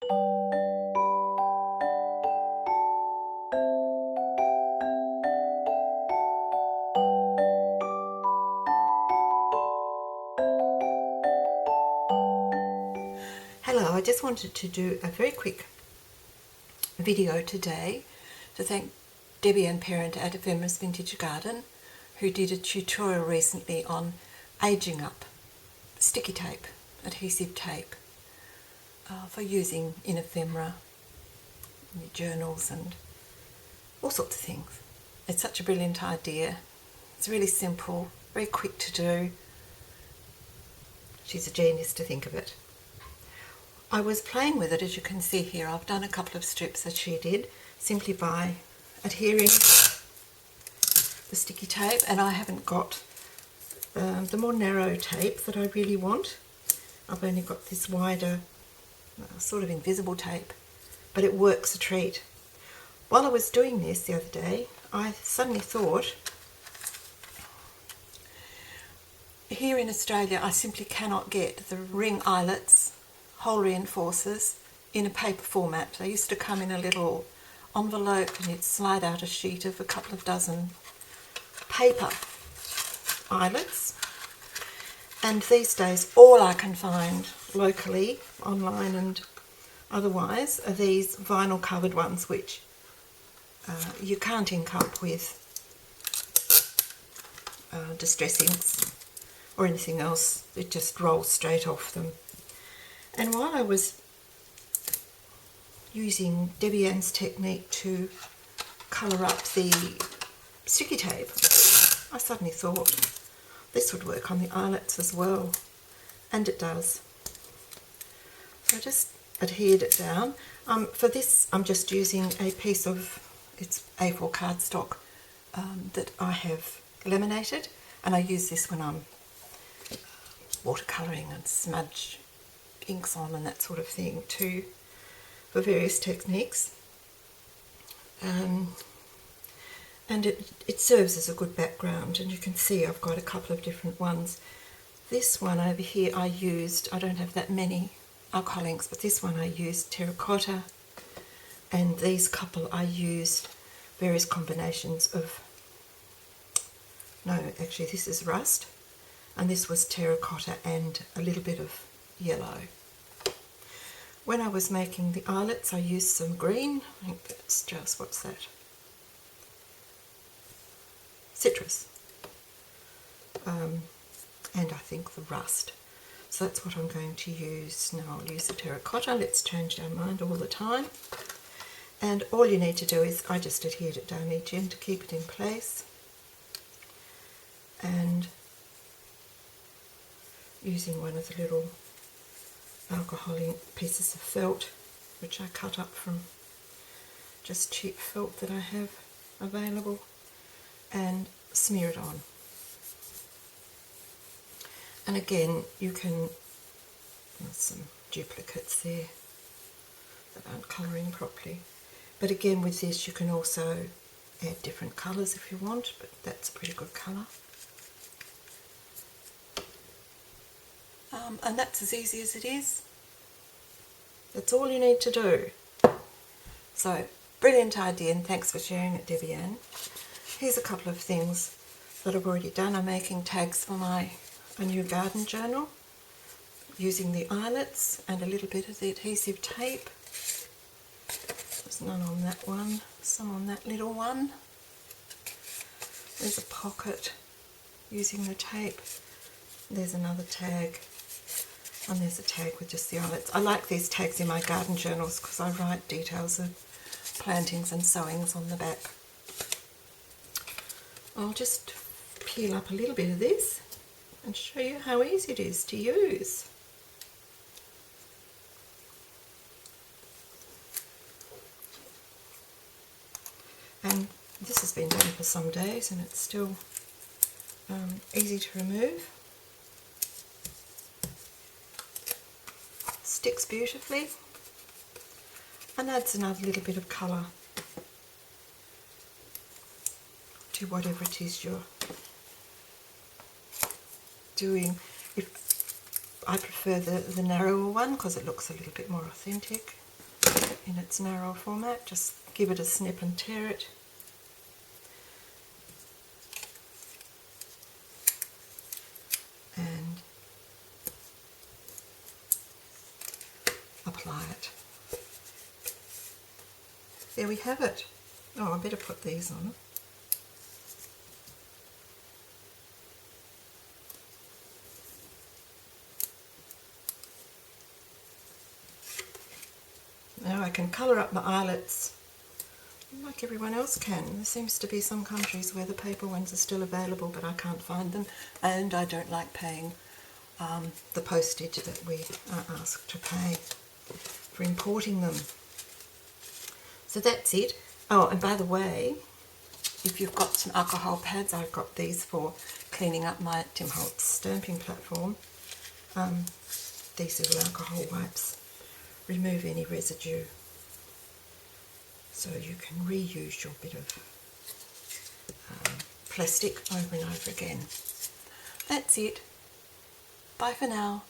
Hello, I just wanted to do a very quick video today to thank Debbie and Parent at Ephemera's Vintage Garden, who did a tutorial recently on aging up sticky tape, adhesive tape, for using in ephemera, in your journals and all sorts of things. It's such a brilliant idea. It's really simple, very quick to do. She's a genius to think of it. I was playing with it, as you can see here. I've done a couple of strips that she did simply by adhering the sticky tape, and I haven't got the more narrow tape that I really want. I've only got this wider sort of invisible tape, but it works a treat. While I was doing this the other day, I suddenly thought, here in Australia I simply cannot get the ring eyelets hole reinforcers in a paper format. They used to come in a little envelope and you'd slide out a sheet of a couple of dozen paper eyelets, and these days all I can find locally, online and otherwise, are these vinyl covered ones which you can't ink up with distress inks or anything else. It just rolls straight off them. And while I was using Debbie Ann's technique to colour up the sticky tape, I suddenly thought this would work on the eyelets as well, and it does. So I just adhered it down. For this I'm just using a piece of, it's A4 cardstock that I have laminated, and I use this when I'm watercolouring and smudge inks on and that sort of thing too, for various techniques, and it serves as a good background. And you can see I've got a couple of different ones. This one over here I don't have that many alcohol inks, but this one I used terracotta, and these couple I used various combinations of, no, actually this is rust, and this was terracotta and a little bit of yellow. When I was making the eyelets I used some green, I think that's just, what's that? Citrus. And I think the rust. So that's what I'm going to use. Now I'll use the terracotta. Let's change our mind all the time. And all you need to do is, I just adhered it down each end to keep it in place. And using one of the little alcohol ink pieces of felt, which I cut up from just cheap felt that I have available, and smear it on. And again, you can, there's some duplicates there that aren't colouring properly, but again with this you can also add different colours if you want, but that's a pretty good colour. And that's as easy as it is. That's all you need to do. So, brilliant idea, and thanks for sharing it, Debbie Ann. Here's a couple of things that I've already done. I'm making tags for a new garden journal using the eyelets and a little bit of the adhesive tape. There's none on that one, some on that little one. There's a pocket using the tape. There's another tag. And there's a tag with just the eyelets. I like these tags in my garden journals because I write details of plantings and sowings on the back. I'll just peel up a little bit of this and show you how easy it is to use. And this has been done for some days and it's still easy to remove. Sticks beautifully and adds another little bit of colour to whatever it is you're doing. I prefer the narrower one because it looks a little bit more authentic. in its narrow format. Just give it a snip and tear it. And apply it. There we have it. Oh, I better put these on. Now I can colour up my eyelets like everyone else can. There seems to be some countries where the paper ones are still available, but I can't find them, and I don't like paying the postage that we are asked to pay for importing them. So that's it. Oh, and by the way, if you've got some alcohol pads, I've got these for cleaning up my Tim Holtz stamping platform. These little alcohol wipes remove any residue, so you can reuse your bit of plastic over and over again. That's it. Bye for now.